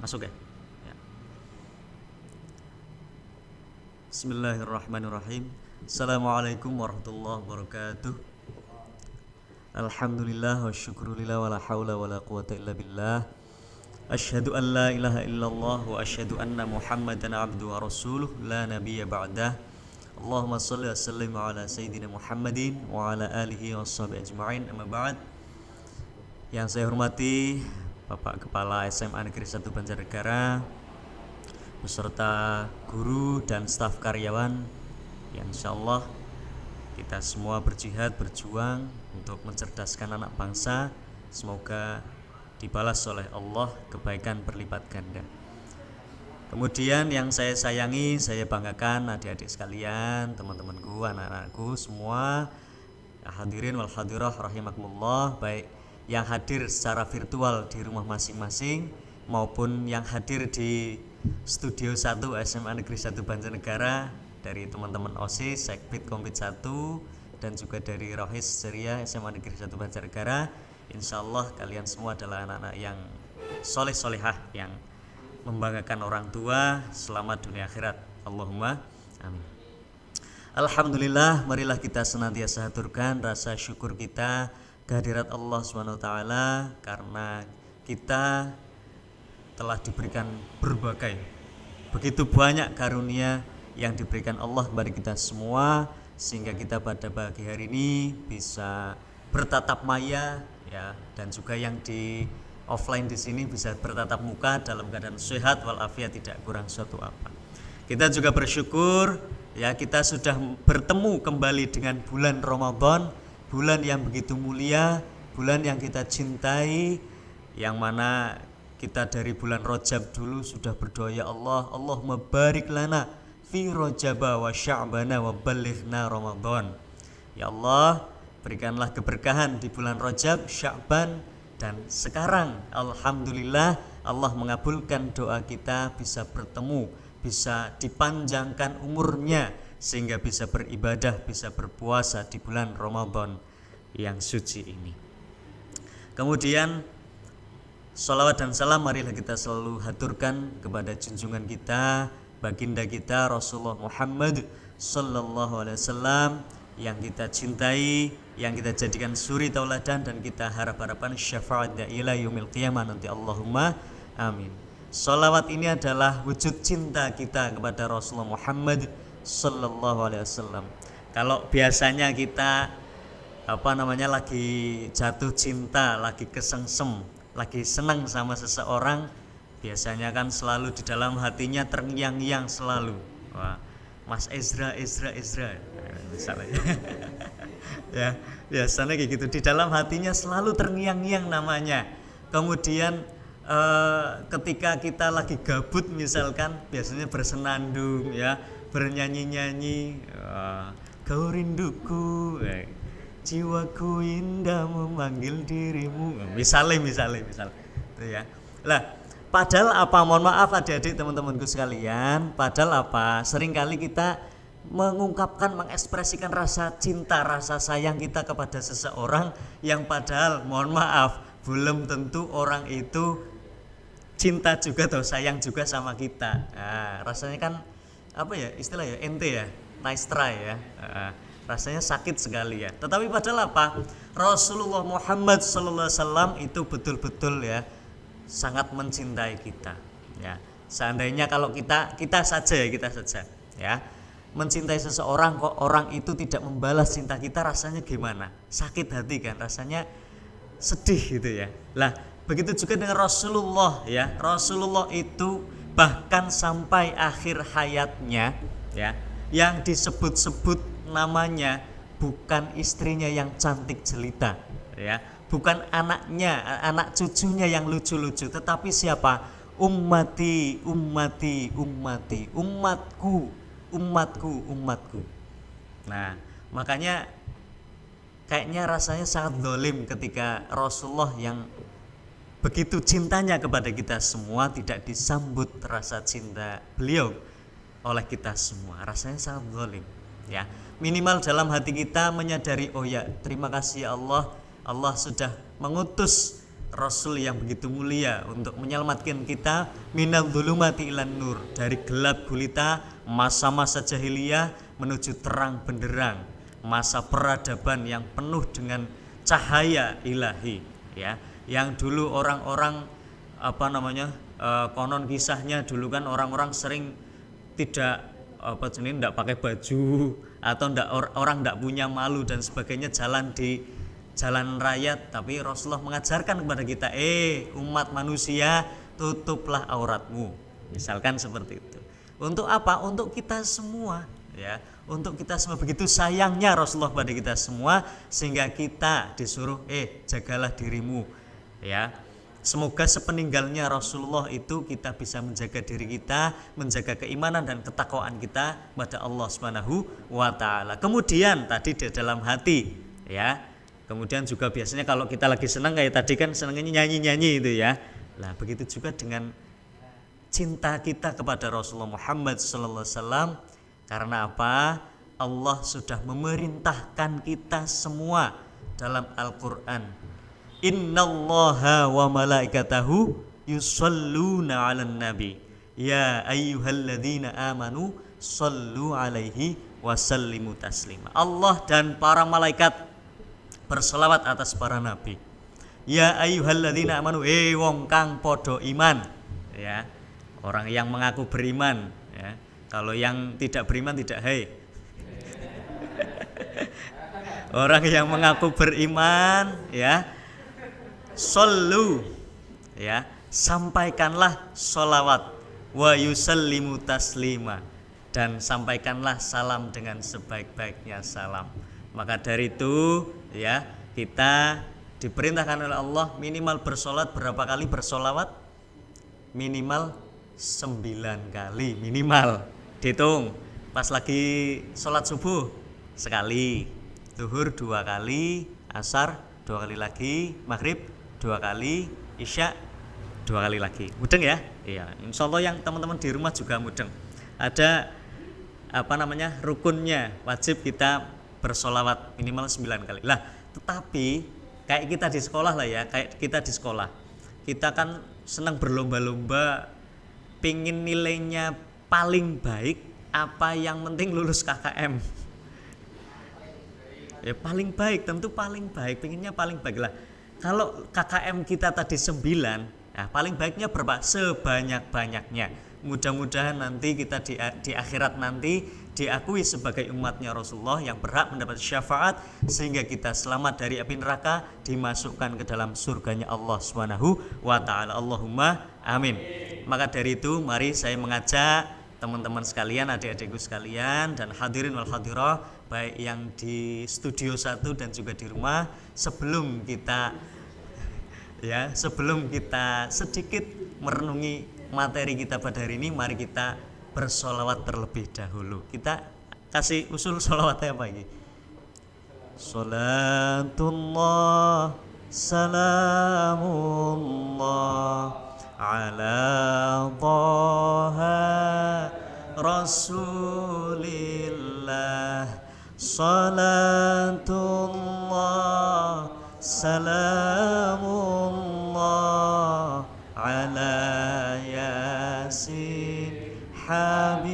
Masuk ya? Ya. Bismillahirrahmanirrahim. Assalamualaikum warahmatullahi wabarakatuh. Alhamdulillah wa syukrulillah wa la hawla wa la quwata illa billah. Asyhadu an la ilaha illallah wa asyhadu anna Muhammadan abduhu wa rasuluh la nabiyya ba'dah. Allahumma shalli wa sallim ala sayyidina Muhammadin wa ala alihi wa sahbihi ajma'in. Amma ba'd. Yang saya hormati Bapak Kepala SMA Negeri 1 Banjarnegara beserta guru dan staf karyawan yang insyaallah kita semua berjihad, berjuang untuk mencerdaskan anak bangsa. Semoga dibalas oleh Allah kebaikan berlipat ganda. Kemudian yang saya sayangi, saya banggakan adik-adik sekalian, teman-temanku, anak-anakku semua, hadirin wal hadirah rahimakumullah, baik yang hadir secara virtual di rumah masing-masing maupun yang hadir di Studio 1 SMA Negeri 1 Banjarnegara dari teman-teman OSIS, Sekbid Kompit 1 dan juga dari Rohis Ceria SMA Negeri 1 Banjarnegara. Insyaallah kalian semua adalah anak-anak yang soleh-solehah yang membanggakan orang tua. Selamat dunia akhirat. Allahumma amin. Alhamdulillah, marilah kita senantiasa haturkan rasa syukur kita kehadirat Allah SWT karena kita telah diberikan berbagai begitu banyak karunia yang diberikan Allah kepada kita semua sehingga kita pada pagi hari ini bisa bertatap maya ya, dan juga yang di offline di sini bisa bertatap muka dalam keadaan sehat walafiat, tidak kurang suatu apa. Kita juga bersyukur ya, kita sudah bertemu kembali dengan bulan Ramadan, bulan yang begitu mulia, bulan yang kita cintai, yang mana kita dari bulan Rajab dulu sudah berdoa, ya Allah, Allahumma barik lana fi Rajaba wa Sya'bana wa ballighna Ramadan. Ya Allah, berikanlah keberkahan di bulan Rajab, Sya'ban, dan sekarang alhamdulillah Allah mengabulkan doa kita, bisa bertemu, bisa dipanjangkan umurnya sehingga bisa beribadah, bisa berpuasa di bulan Ramadan yang suci ini. Kemudian sholawat dan salam marilah kita selalu haturkan kepada junjungan kita, baginda kita Rasulullah Muhammad sallallahu alaihi wasallam yang kita cintai, yang kita jadikan suri tauladan dan kita harap-harapan syafaat ila yaumil qiyamah nanti. Allahumma amin. Sholawat ini adalah wujud cinta kita kepada Rasulullah Muhammad sallallahu alaihi wasallam. Kalau biasanya kita lagi jatuh cinta, lagi kesengsem, lagi senang sama seseorang, biasanya kan selalu di dalam hatinya terngiang-ngiang selalu. Wah, Mas Ezra misalnya. Ya, biasanya kayak gitu. Di dalam hatinya selalu terngiang-ngiang namanya. Kemudian ketika kita lagi gabut misalkan, biasanya bersenandung ya, bernyanyi-nyanyi, kau rinduku, jiwaku indah memanggil dirimu, misalnya itu ya. Lah, padahal apa, mohon maaf adik-adik teman-temanku sekalian, padahal apa, seringkali kita mengungkapkan, mengekspresikan rasa cinta, rasa sayang kita kepada seseorang yang padahal mohon maaf belum tentu orang itu cinta juga atau sayang juga sama kita. Nah, rasanya kan apa ya istilah ya, ente ya, nice try ya, rasanya sakit sekali ya. Tetapi padahal apa, Rasulullah Muhammad sallallahu alaihi wasallam itu betul-betul ya sangat mencintai kita ya. Seandainya kalau kita saja ya mencintai seseorang kok orang itu tidak membalas cinta kita, rasanya gimana? Sakit hati kan, rasanya sedih gitu ya. Lah, begitu juga dengan Rasulullah ya. Rasulullah itu bahkan sampai akhir hayatnya ya, yang disebut-sebut namanya bukan istrinya yang cantik jelita ya, bukan anaknya, anak cucunya yang lucu-lucu, tetapi siapa? Ummati, umatku. Nah, makanya kayaknya rasanya sangat zalim ketika Rasulullah yang begitu cintanya kepada kita semua tidak disambut rasa cinta beliau oleh kita semua. Rasanya sangat zalim ya. Minimal dalam hati kita menyadari, oh ya, terima kasih ya Allah, Allah sudah mengutus Rasul yang begitu mulia untuk menyelamatkan kita minal dzulumati ilan nur, dari gelap gulita masa-masa jahiliyah menuju terang benderang, masa peradaban yang penuh dengan cahaya ilahi, ya. Yang dulu orang-orang konon kisahnya dulu kan orang-orang sering tidak tidak pakai baju, atau orang tidak punya malu dan sebagainya jalan di jalan raya, tapi Rasulullah mengajarkan kepada kita, umat manusia, tutuplah auratmu, misalkan seperti itu. Untuk apa? Untuk kita semua, ya. Untuk kita semua, begitu sayangnya Rasulullah pada kita semua, sehingga kita disuruh jagalah dirimu, ya. Semoga sepeninggalnya Rasulullah itu kita bisa menjaga diri kita, menjaga keimanan dan ketakwaan kita pada Allah Subhanahu wa taala. Kemudian tadi di dalam hati, ya. Kemudian juga biasanya kalau kita lagi senang kayak tadi kan senangnya nyanyi-nyanyi itu, ya. Nah, begitu juga dengan cinta kita kepada Rasulullah Muhammad sallallahu alaihi wasallam. Karena apa? Allah sudah memerintahkan kita semua dalam Al-Qur'an. Innallaha wa malaikatahu yusholluna 'alan nabi. Ya ayyuhalladzina amanu shollu 'alaihi wa sallimu taslima. Allah dan para malaikat berselawat atas para nabi. Ya ayyuhalladzina amanu, wong kang podo iman, ya. Orang yang mengaku beriman, ya. Kalau yang tidak beriman tidak Orang yang mengaku beriman, ya. Shollu, ya, sampaikanlah sholawat, wa yusallimu taslima, dan sampaikanlah salam dengan sebaik-baiknya salam. Maka dari itu, ya, kita diperintahkan oleh Allah minimal bersolat berapa kali bersolawat? Minimal 9 kali, minimal. Dihitung, pas lagi sholat subuh sekali, zuhur 2 kali, asar 2 kali lagi, maghrib 2 kali, isya 2 kali lagi. Mudeng ya? Iya, insya Allah yang teman-teman di rumah juga mudeng. Ada rukunnya, wajib kita bersolawat minimal 9 kali. Lah, tetapi kayak kita di sekolah lah, ya, kayak kita di sekolah. Kita kan senang berlomba-lomba, pingin nilainya paling baik, apa yang penting lulus KKM. Ya paling baik, tentu paling baik, pinginnya paling baik lah. Kalau KKM kita tadi 9, nah paling baiknya berapa? Sebanyak-banyaknya. Mudah-mudahan nanti kita di akhirat nanti diakui sebagai umatnya Rasulullah yang berhak mendapat syafaat, sehingga kita selamat dari api neraka, dimasukkan ke dalam surganya Allah Subhanahu wa taala. Allahumma amin. Maka dari itu mari saya mengajak teman-teman sekalian, adik-adikku sekalian, dan hadirin wal hadirah, baik yang di studio 1 dan juga di rumah, sebelum kita sedikit merenungi materi kita pada hari ini, mari kita bersolawat terlebih dahulu. Kita kasih usul solawatnya apa ini? Salatullah salamullah ala Taha Rasulillah. Salatullah salamullah ala Yasin Habibillah.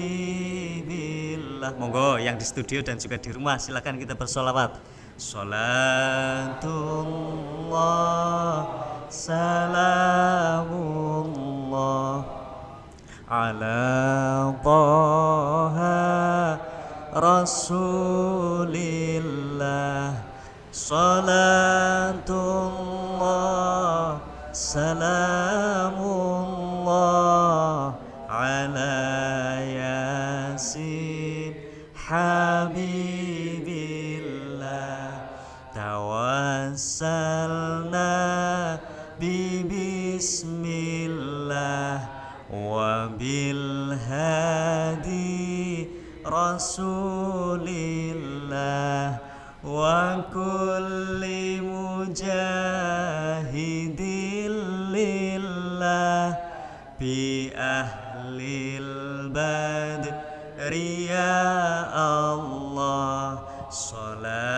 Monggo yang di studio dan juga di rumah silakan kita bersolawat. Salatullah salamullah ala Taha Rasulillah. Salatullah salamullah ala Yasin Habibillah. Tawassalna bismillah wa bil hadi Rasulillah wa kulli mujahidin lillah bi ahlil badri ya Allah. Salatullah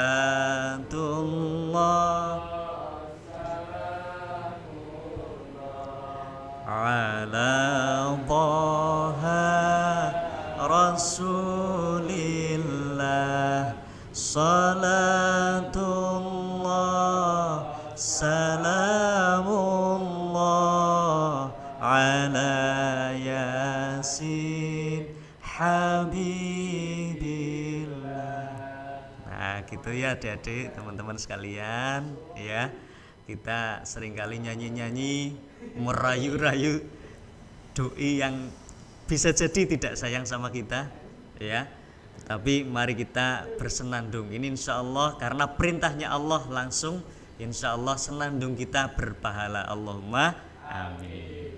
Itu ya adik-adik, teman-teman sekalian, ya. Kita seringkali nyanyi-nyanyi, merayu-rayu doi yang bisa jadi tidak sayang sama kita, ya. Tapi mari kita bersenandung. Ini insya Allah karena perintahnya Allah langsung, insya Allah senandung kita berpahala. Allahumma amin.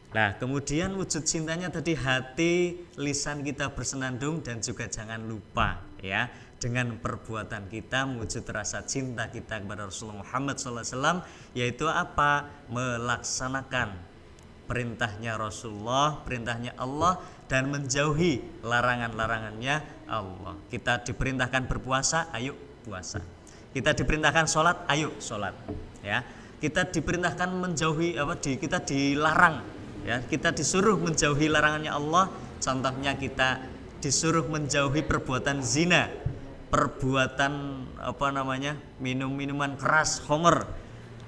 Nah, kemudian wujud cintanya tadi hati, lisan kita bersenandung, dan juga jangan lupa ya dengan perbuatan kita mewujud rasa cinta kita kepada Rasulullah Muhammad SAW, yaitu apa? Melaksanakan perintahnya Rasulullah, perintahnya Allah, dan menjauhi larangan-larangannya Allah. Kita diperintahkan berpuasa, ayo puasa. Kita diperintahkan sholat, ayo sholat. Ya, kita diperintahkan menjauhi kita dilarang. Ya, kita disuruh menjauhi larangannya Allah. Contohnya kita disuruh menjauhi perbuatan zina, perbuatan minum minuman keras, khamr,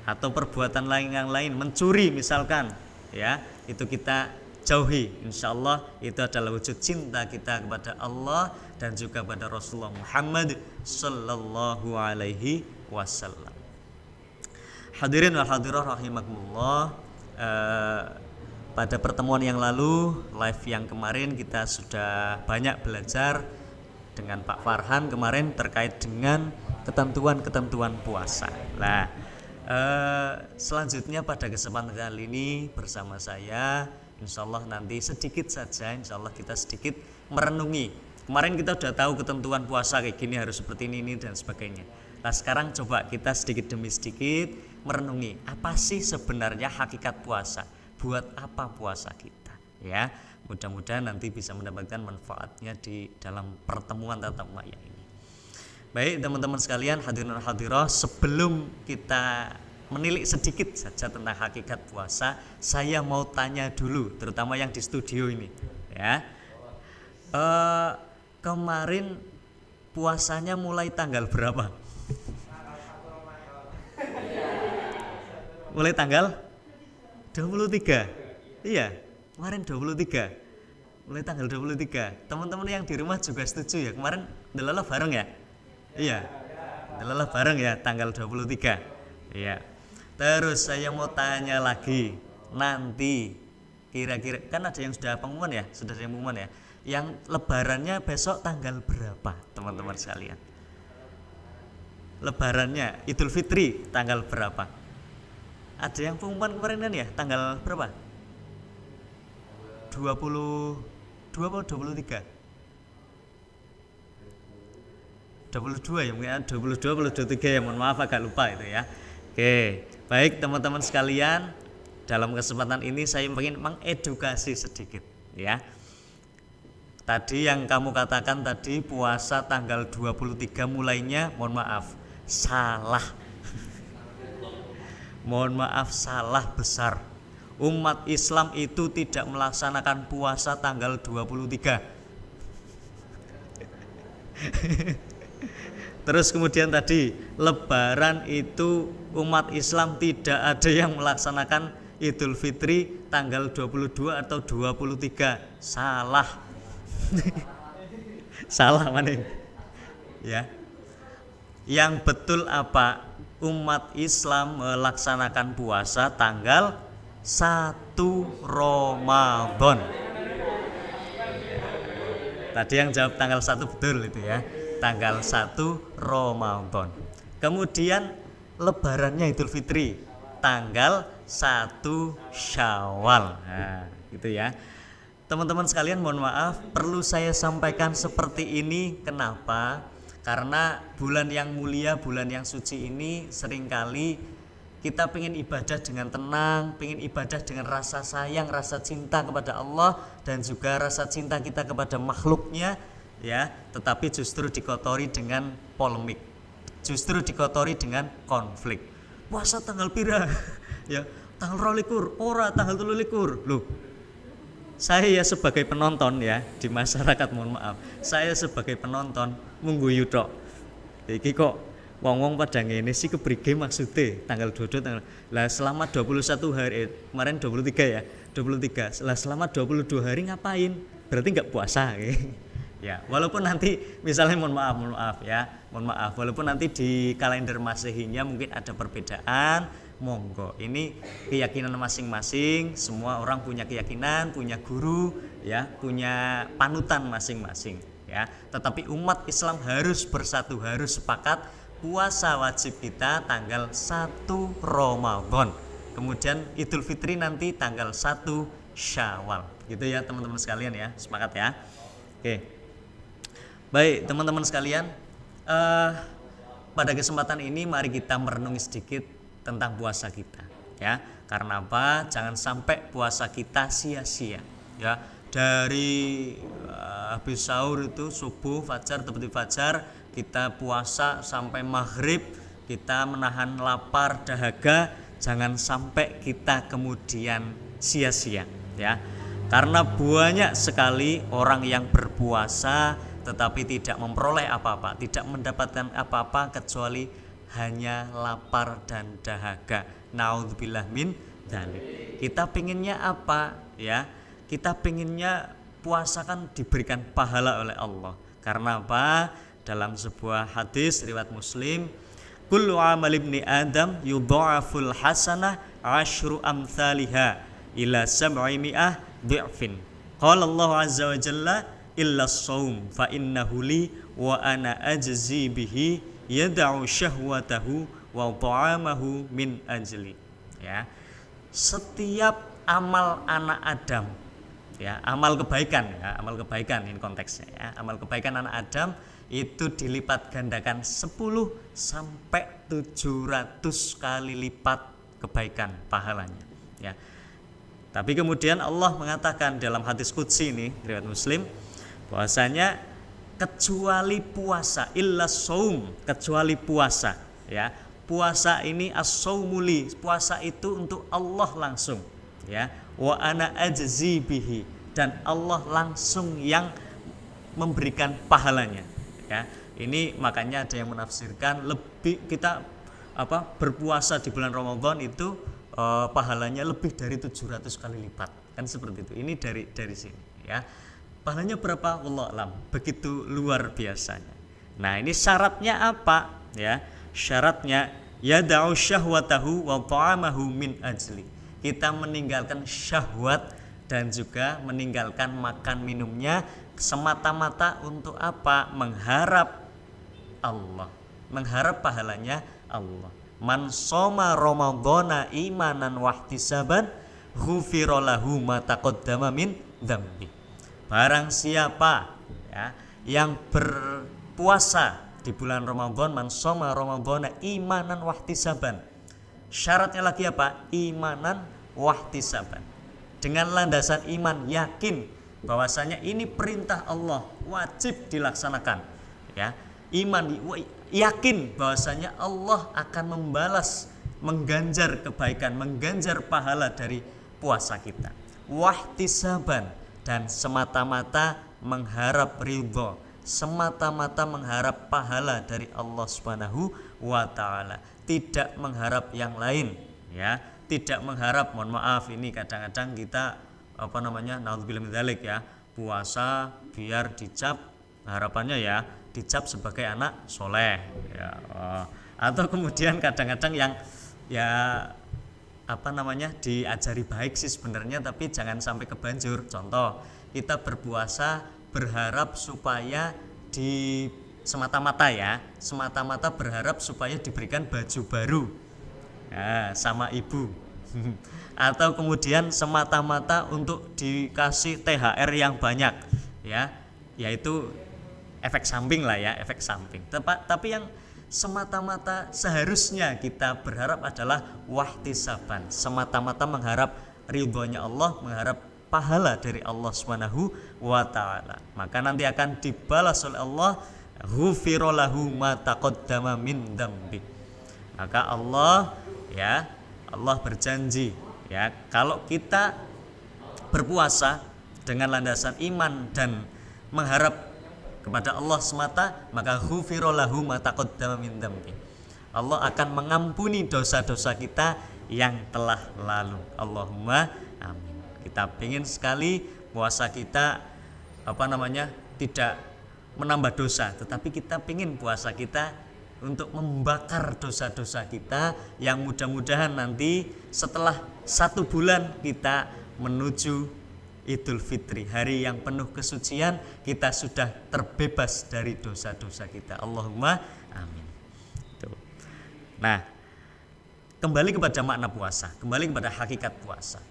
atau perbuatan lain yang lain, mencuri misalkan, ya itu kita jauhi. Insya Allah itu adalah wujud cinta kita kepada Allah dan juga kepada Rasulullah Muhammad Sallallahu Alaihi Wasallam. Hadirin wal hadirah rahimakumullah. Pada pertemuan yang lalu, live yang kemarin, kita sudah banyak belajar dengan Pak Farhan kemarin terkait dengan ketentuan-ketentuan puasa. Nah, selanjutnya pada kesempatan kali ini bersama saya, insya Allah nanti sedikit saja, insya Allah kita sedikit merenungi. Kemarin kita sudah tahu ketentuan puasa kayak gini, harus seperti ini dan sebagainya. Nah, sekarang coba kita sedikit demi sedikit merenungi apa sih sebenarnya hakikat puasa. Buat apa puasa kita, ya? Mudah-mudahan nanti bisa mendapatkan manfaatnya di dalam pertemuan tatap muka ini. Baik teman-teman sekalian, hadirin dan hadirah, sebelum kita menilik sedikit saja tentang hakikat puasa, saya mau tanya dulu, terutama yang di studio ini, ya. Kemarin puasanya mulai tanggal berapa? Mulai tanggal 23. Iya, kemarin 23. Mulai tanggal 23. Teman-teman yang di rumah juga setuju ya? Kemarin delala bareng ya? Iya. Delala bareng ya tanggal 23. Iya. Terus saya mau tanya lagi. Nanti kira-kira kan ada yang sudah pengumuman ya? Sudah ada yang pengumuman ya? Yang lebarannya besok tanggal berapa, teman-teman sekalian? Lebarannya Idul Fitri tanggal berapa? Ada yang pengumuman kemarin kan ya, tanggal berapa? 22 atau 23? 22 ya, mungkin 22 atau 23 ya, mohon maaf agak lupa itu ya. Oke, baik teman-teman sekalian, dalam kesempatan ini saya ingin mengedukasi sedikit ya. Tadi yang kamu katakan tadi puasa tanggal 23 mulainya, mohon maaf, salah. Mohon maaf, salah besar. Umat Islam itu tidak melaksanakan puasa tanggal 23. Terus kemudian tadi lebaran itu umat Islam tidak ada yang melaksanakan Idul Fitri tanggal 22 atau 23. Salah. Salah mana? Ya. Yang betul apa? Umat Islam melaksanakan puasa tanggal 1 Ramadan. Tadi yang jawab tanggal 1 betul itu ya. Tanggal 1 Ramadan. Kemudian lebarannya Idul Fitri tanggal 1 Syawal. Nah, gitu ya. Teman-teman sekalian, mohon maaf perlu saya sampaikan seperti ini. Kenapa? Karena bulan yang mulia, bulan yang suci ini seringkali kita pengen ibadah dengan tenang, pengen ibadah dengan rasa sayang, rasa cinta kepada Allah dan juga rasa cinta kita kepada makhluknya, ya. Tetapi justru dikotori dengan polemik, justru dikotori dengan konflik. Puasa tanggal pira? Ya, tanggal 22, ora tanggal 23. Loh. Saya sebagai penonton ya di masyarakat, mohon maaf, saya sebagai penonton mungguyu tok. Iki kok wong-wong pada ngene sih kebrige maksudnya tanggal 22 tanggal. Lah selama 21 hari kemarin 23 ya, 23. Lah selama 22 hari ngapain? Berarti enggak puasa. Ya, walaupun nanti misalnya mohon maaf ya, walaupun nanti di kalender Masehinya mungkin ada perbedaan, monggo. Ini keyakinan masing-masing, semua orang punya keyakinan, punya guru, ya, punya panutan masing-masing, ya. Tetapi umat Islam harus bersatu, harus sepakat puasa wajib kita tanggal 1 Ramadan. Kemudian Idul Fitri nanti tanggal 1 Syawal. Gitu ya teman-teman sekalian ya, sepakat ya. Oke. Baik teman-teman sekalian, pada kesempatan ini mari kita merenungi sedikit tentang puasa kita, ya. Karena apa? Jangan sampai puasa kita sia-sia, ya. Dari habis sahur itu subuh, fajar, tepat fajar, kita puasa sampai maghrib, kita menahan lapar, dahaga, jangan sampai kita kemudian sia-sia, ya. Karena banyak sekali orang yang berpuasa tetapi tidak memperoleh apa-apa, tidak mendapatkan apa-apa kecuali hanya lapar dan dahaga. Naudzubillah min dzalik. Kita pengennya apa, ya? Kita pengennya puasa kan diberikan pahala oleh Allah. Karena apa? Dalam sebuah hadis riwayat Muslim, kullu amal ibni Adam yudha'aful hasanah asyru amthaliha ila sab'i mi'ah dhi'fin. Qala Allah azza wa jalla illa shaum fa innahu li wa ana ajzi bihi yad'u syahwatahu wa ta'amahu min ajli. Ya. Setiap amal anak Adam, ya, amal kebaikan, ya, amal kebaikan ini konteksnya, ya. Amal kebaikan anak Adam itu dilipat gandakan 10 sampai 700 kali lipat kebaikan pahalanya, ya. Tapi kemudian Allah mengatakan dalam hadis qudsi ini riwayat Muslim bahwasanya kecuali puasa, illa shaum, kecuali puasa, ya. Puasa ini as-shaumuli, puasa itu untuk Allah langsung, ya. Wa ana ajzi bihi, dan Allah langsung yang memberikan pahalanya, ya. Ini makanya ada yang menafsirkan lebih kita berpuasa di bulan Ramadan itu pahalanya lebih dari 700 kali lipat, kan seperti itu. Ini dari sini, ya. Pahalanya berapa? Wallahu a'lam. Begitu luar biasanya. Nah, ini syaratnya apa? Ya, syaratnya yada'u syahwatahu wa ta'amahu min ajli. Kita meninggalkan syahwat dan juga meninggalkan makan minumnya semata-mata untuk apa? Mengharap Allah, mengharap pahalanya Allah. Man shoma ramadhana imanan wahtisaban ghufira lahu ma taqaddama min dzambi. Barang siapa, ya, yang berpuasa di bulan Ramadan, man shoma ramadhana imanan wahtisaban. Syaratnya lagi apa? Imanan wahtisaban. Dengan landasan iman, yakin bahwasanya ini perintah Allah, wajib dilaksanakan, ya. Iman, yakin bahwasanya Allah akan membalas, mengganjar kebaikan, mengganjar pahala dari puasa kita. Wahtisaban, dan semata-mata mengharap ridho, semata-mata mengharap pahala dari Allah Subhanahu wa taala, tidak mengharap yang lain, ya. Tidak mengharap, mohon maaf, ini kadang-kadang kita naudzubillah min dzalik, ya, puasa biar dicap, harapannya ya dicap sebagai anak soleh, ya. Atau kemudian kadang-kadang yang diajari baik sih sebenarnya, tapi jangan sampai kebanjur. Contoh, kita berpuasa berharap supaya semata-mata berharap supaya diberikan baju baru, ya, sama ibu. Atau kemudian semata-mata untuk dikasih THR yang banyak, ya, yaitu efek samping lah, ya, efek samping. Tapi yang semata-mata seharusnya kita berharap adalah wahtisaban, semata-mata mengharap ridhonya Allah, mengharap pahala dari Allah Subhanahu wa taala. Maka nanti akan dibalas oleh Allah, ghufira lahu ma taqaddama min dzambi. Maka Allah berjanji, ya, kalau kita berpuasa dengan landasan iman dan mengharap kepada Allah semata, maka ghufira lahu ma taqaddama min dzambi. Allah akan mengampuni dosa-dosa kita yang telah lalu. Allahumma amin. Kita ingin sekali puasa kita tidak menambah dosa, tetapi kita pingin puasa kita untuk membakar dosa-dosa kita yang mudah-mudahan nanti setelah 1 bulan kita menuju Idul Fitri, hari yang penuh kesucian, kita sudah terbebas dari dosa-dosa kita. Allahumma amin. Tuh. Nah, kembali kepada makna puasa, kembali kepada hakikat puasa.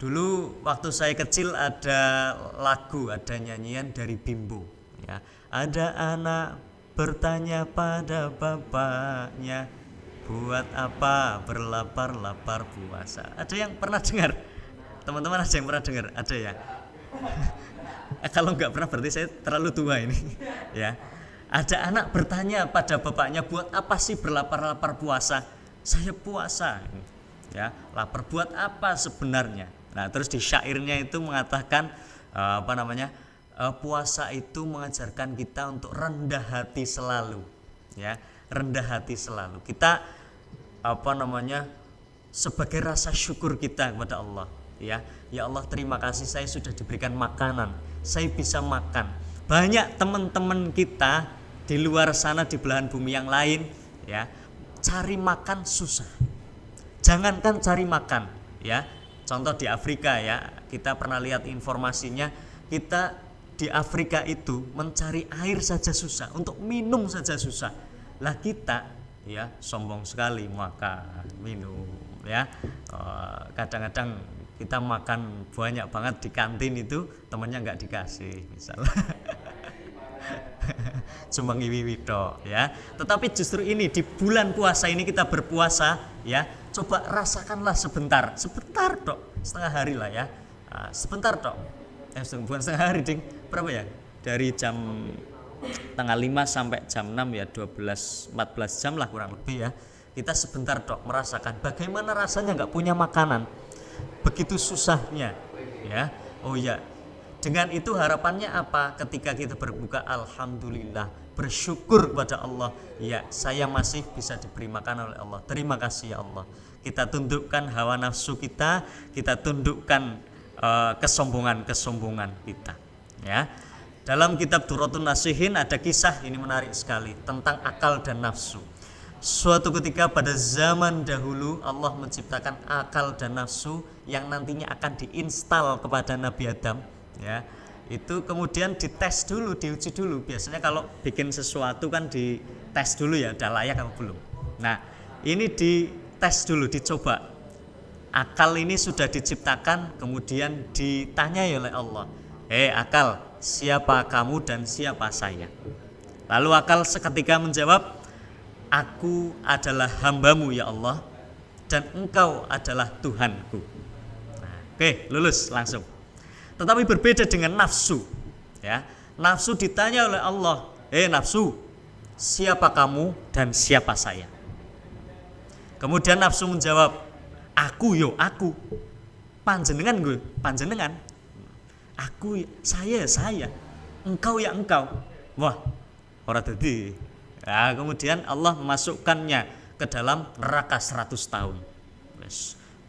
Dulu waktu saya kecil ada lagu, ada nyanyian dari Bimbo, ya. Ada anak bertanya pada bapaknya, buat apa berlapar-lapar puasa. Ada yang pernah dengar? Teman-teman ada yang pernah dengar? Ada ya? Kalau nggak pernah berarti saya terlalu tua ini. Ya. Ada anak bertanya pada bapaknya, buat apa sih berlapar-lapar puasa? Saya puasa. Ya, lapar buat apa sebenarnya? Nah, terus di syairnya itu mengatakan puasa itu mengajarkan kita untuk rendah hati selalu. Ya, rendah hati selalu. Kita sebagai rasa syukur kita kepada Allah. Ya Allah, terima kasih saya sudah diberikan makanan, saya bisa makan. Banyak teman-teman kita di luar sana, di belahan bumi yang lain, ya, cari makan susah. Jangankan cari makan, ya. Contoh di Afrika, ya, kita pernah lihat informasinya, kita di Afrika itu mencari air saja susah, untuk minum saja susah. Lah kita, ya, sombong sekali makan, minum, ya. Kadang-kadang kita makan banyak banget di kantin itu, temannya nggak dikasih misalnya. Cuma ngiwi-ngiwi tok, ya. Tetapi justru ini di bulan puasa ini kita berpuasa, ya. Coba rasakanlah sebentar tok, setengah hari lah, ya. Sebentar tok. Bukan setengah hari, ding. Berapa ya? Dari jam tanggal 5 sampai jam 6 ya, 12-14 jam lah kurang lebih, ya. Kita sebentar tok merasakan bagaimana rasanya nggak punya makanan. Begitu susahnya, ya. Oh ya, dengan itu harapannya apa? Ketika kita berbuka, alhamdulillah, bersyukur kepada Allah, ya, saya masih bisa diberi makan oleh Allah. Terima kasih ya Allah. Kita tundukkan hawa nafsu kita tundukkan kesombongan kita, ya. Dalam kitab Durratun Nasihin ada kisah ini menarik sekali tentang akal dan nafsu. Suatu ketika pada zaman dahulu Allah menciptakan akal dan nafsu yang nantinya akan diinstal kepada Nabi Adam, ya. Itu kemudian dites dulu, diuji dulu. Biasanya kalau bikin sesuatu kan dites dulu, ya, udah layak atau belum. Nah, ini dites dulu, dicoba. Akal ini sudah diciptakan, kemudian ditanyai oleh Allah, akal, siapa kamu dan siapa saya? Lalu akal seketika menjawab, aku adalah hambamu ya Allah, dan engkau adalah Tuhanku. Nah, lulus langsung. Tetapi berbeda dengan nafsu, ya. Nafsu ditanya oleh Allah, nafsu, siapa kamu dan siapa saya? Kemudian nafsu menjawab, aku yo aku, panjenengan gue, panjenengan, aku saya, engkau ya engkau. Wah, ora dadi. Nah, kemudian Allah memasukkannya ke dalam neraka 100 tahun.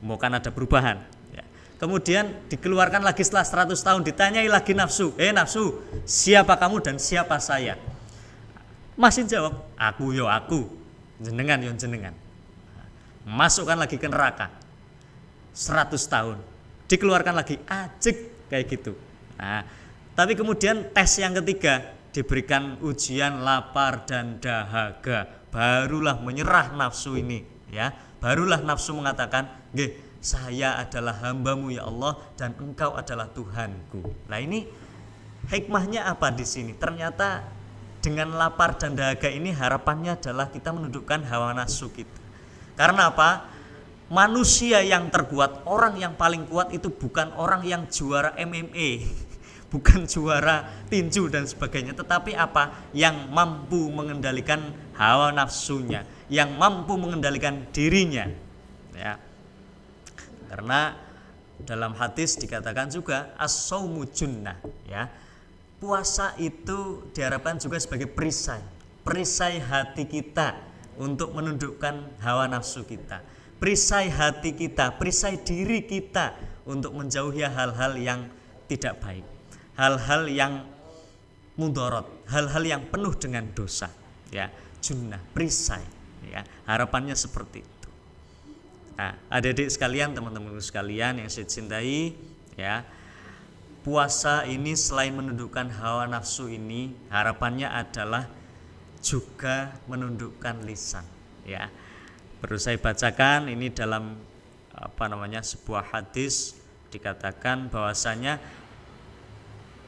Bukan ada perubahan, ya. Kemudian dikeluarkan lagi setelah 100 tahun, ditanyai lagi nafsu, nafsu, siapa kamu dan siapa saya? Masih jawab, aku yo aku, jenengan yo jenengan. Masukkan lagi ke neraka 100 tahun, dikeluarkan lagi, ajik kayak gitu. Nah, tapi kemudian tes yang ketiga, diberikan ujian lapar dan dahaga, barulah menyerah nafsu ini, ya. Barulah nafsu mengatakan, nggih, saya adalah hambamu ya Allah dan engkau adalah Tuhanku. Nah, ini hikmahnya apa di sini? Ternyata dengan lapar dan dahaga ini harapannya adalah kita menundukkan hawa nafsu kita. Karena apa? Manusia yang terkuat, orang yang paling kuat itu bukan orang yang juara MMA, bukan juara tinju dan sebagainya, tetapi apa? Yang mampu mengendalikan hawa nafsunya, yang mampu mengendalikan dirinya, ya. Karena dalam hadis dikatakan juga as-shaumu junnah, ya. Puasa itu diharapkan juga sebagai perisai hati kita untuk menundukkan hawa nafsu kita, perisai hati kita, perisai diri kita untuk menjauhi hal-hal yang tidak baik, hal-hal yang mudorot, hal-hal yang penuh dengan dosa, ya, junnah, perisai, ya, harapannya seperti itu. Nah, adik-adik sekalian, teman-teman sekalian yang saya cintai, ya, puasa ini selain menundukkan hawa nafsu ini, harapannya adalah juga menundukkan lisan, ya. Perlu saya bacakan ini dalam sebuah hadis dikatakan bahwasanya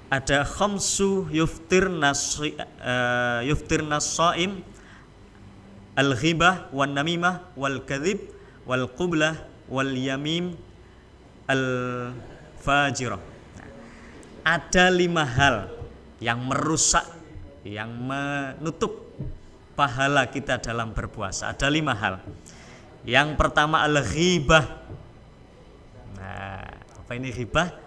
ada khamsu yuftir nasaim al-ghibah wan namimah wal kadhib wal qublah wal yamim al fajirah. Ada 5 hal yang merusak, yang menutup pahala kita dalam berpuasa. Ada 5 hal. Yang pertama al-ghibah. Nah, apa ini ghibah?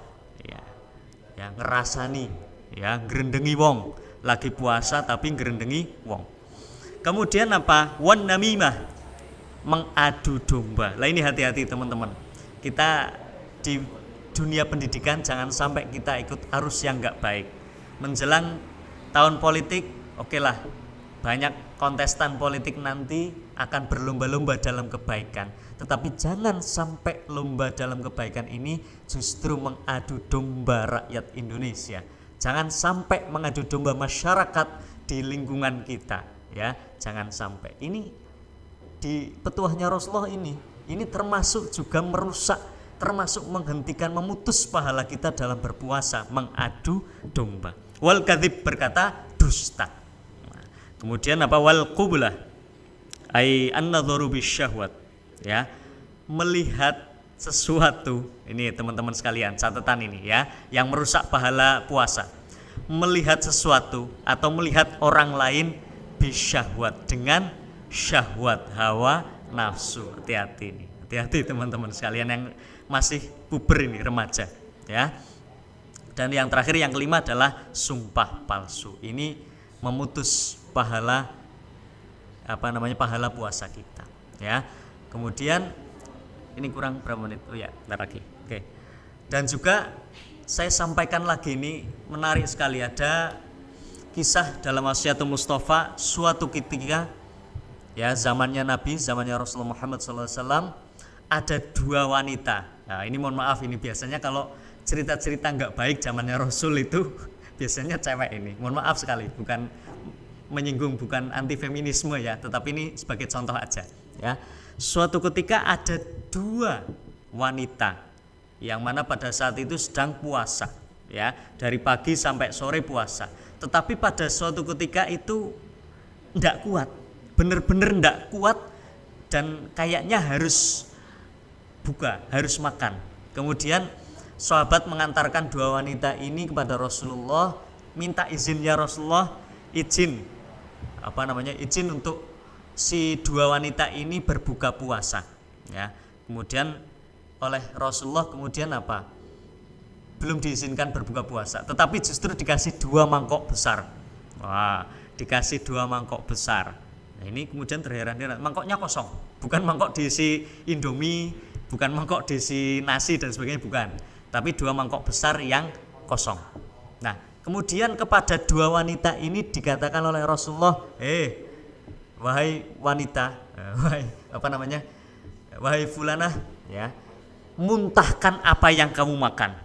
Ya ngerasani, ya gerendengi wong, lagi puasa tapi gerendengi wong. Kemudian apa? Wan namimah, mengadu domba. Lah ini hati-hati teman-teman. Kita di dunia pendidikan jangan sampai kita ikut arus yang enggak baik. Menjelang tahun politik, okelah, banyak kontestan politik nanti akan berlomba-lomba dalam kebaikan. Tetapi jangan sampai lomba dalam kebaikan ini justru mengadu domba rakyat Indonesia. Jangan sampai mengadu domba masyarakat di lingkungan kita, ya. Jangan sampai. Ini di petuahnya Rasulullah ini termasuk juga merusak, termasuk menghentikan, memutus pahala kita dalam berpuasa, mengadu domba. Wal kadzib, berkata dusta. Nah, kemudian apa? Wal qublah ai an-nadharu bisyahwat, ya, melihat sesuatu. Ini teman-teman sekalian, catatan ini, ya, yang merusak pahala puasa. Melihat sesuatu atau melihat orang lain bisyahwat, dengan syahwat, hawa nafsu. Hati-hati ini. Hati-hati teman-teman sekalian yang masih puber ini, remaja, ya. Dan yang terakhir, yang kelima adalah sumpah palsu. Ini memutus pahala pahala puasa kita, ya. Kemudian ini kurang berapa menit? Oh ya, bentar lagi. Oke. Dan juga saya sampaikan lagi, ini menarik sekali, ada kisah dalam Wasiatul Mustafa suatu ketika, ya, zamannya Nabi, zamannya Rasulullah Muhammad SAW, ada 2 wanita. Nah, ini mohon maaf, ini biasanya kalau cerita-cerita nggak baik zamannya Rasul itu biasanya cewek ini. Mohon maaf sekali, bukan menyinggung, bukan anti feminisme, ya, tetapi ini sebagai contoh aja, ya. Suatu ketika ada 2 wanita yang mana pada saat itu sedang puasa, ya, dari pagi sampai sore puasa. Tetapi pada suatu ketika itu enggak kuat, bener-bener enggak kuat, dan kayaknya harus buka, harus makan. Kemudian sahabat mengantarkan 2 wanita ini kepada Rasulullah, minta izin, ya Rasulullah, izin untuk si 2 wanita ini berbuka puasa, ya. Kemudian oleh Rasulullah kemudian apa? Belum diizinkan berbuka puasa, tetapi justru dikasih 2 mangkok besar. Wah, dikasih 2 mangkok besar. Nah, ini kemudian terheran-heran, mangkoknya kosong, bukan mangkok diisi Indomie, bukan mangkok diisi nasi dan sebagainya, bukan. Tapi 2 mangkok besar yang kosong. Nah, kemudian kepada 2 wanita ini dikatakan oleh Rasulullah, wahai wanita, wahai fulanah, ya, muntahkan apa yang kamu makan.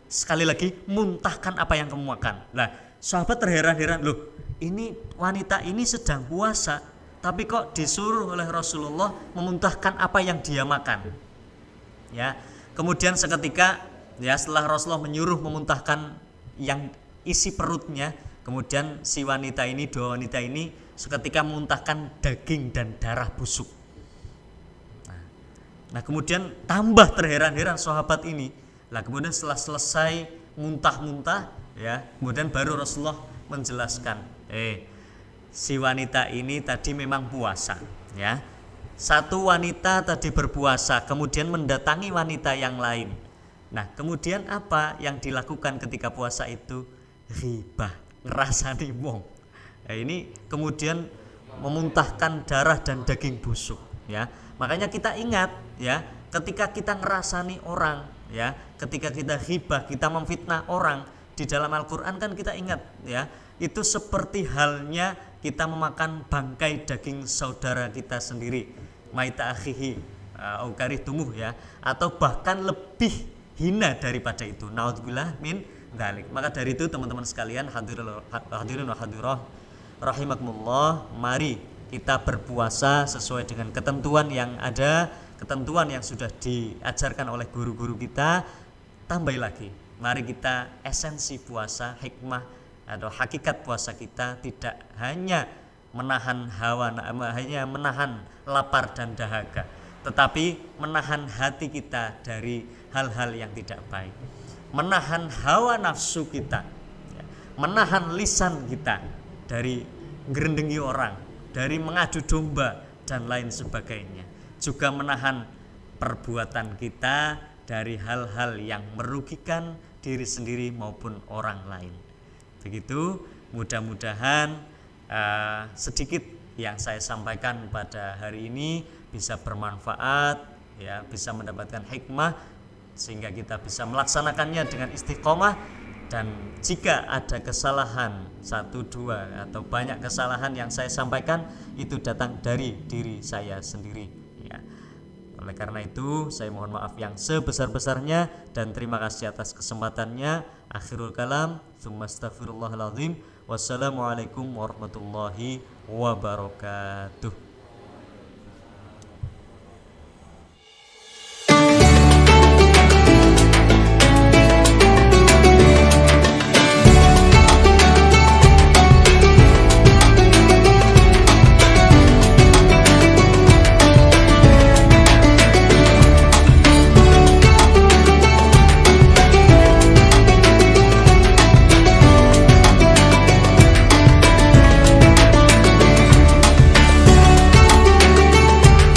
Sekali lagi, muntahkan apa yang kamu makan. Nah, sahabat terheran-heran, loh, ini wanita ini sedang puasa, tapi kok disuruh oleh Rasulullah memuntahkan apa yang dia makan, ya. Kemudian seketika, ya, setelah Rasulullah menyuruh memuntahkan yang isi perutnya, kemudian si wanita ini, 2 wanita ini seketika memuntahkan daging dan darah busuk. Nah, kemudian tambah terheran-heran sahabat ini. Lah, kemudian setelah selesai muntah-muntah, ya, kemudian baru Rasulullah menjelaskan, si wanita ini tadi memang puasa, ya. Satu wanita tadi berpuasa, kemudian mendatangi wanita yang lain. Nah, kemudian apa yang dilakukan ketika puasa itu? Ghibah, ngerasani wong. Nah, ini kemudian memuntahkan darah dan daging busuk, ya. Makanya kita ingat, ya, ketika kita ngerasani orang, ya, ketika kita ghibah, kita memfitnah orang, di dalam Al-Qur'an kan kita ingat ya, itu seperti halnya kita memakan bangkai daging saudara kita sendiri, maita akhihi au karihtumuh ya, atau bahkan lebih hina daripada itu. Naudzubillah min dzalik. Maka dari itu teman-teman sekalian, hadirin wa hadirah rahimakumullah, mari kita berpuasa sesuai dengan ketentuan yang ada, ketentuan yang sudah diajarkan oleh guru-guru kita. Tambah lagi, mari kita esensi puasa, hikmah atau hakikat puasa kita tidak hanya menahan hawa, hanya menahan lapar dan dahaga, tetapi menahan hati kita dari hal-hal yang tidak baik, menahan hawa nafsu kita, menahan lisan kita dari ngerendengi orang, dari mengadu domba dan lain sebagainya, juga menahan perbuatan kita dari hal-hal yang merugikan diri sendiri maupun orang lain. Begitu, mudah-mudahan sedikit yang saya sampaikan pada hari ini bisa bermanfaat ya, bisa mendapatkan hikmah sehingga kita bisa melaksanakannya dengan istiqomah. Dan jika ada kesalahan 1, 2 atau banyak kesalahan yang saya sampaikan, itu datang dari diri saya sendiri ya. Oleh karena itu saya mohon maaf yang sebesar-besarnya dan terima kasih atas kesempatannya. Akhirul kalam, tsumma astaghfirullahaladzim. Wassalamualaikum warahmatullahi wabarakatuh.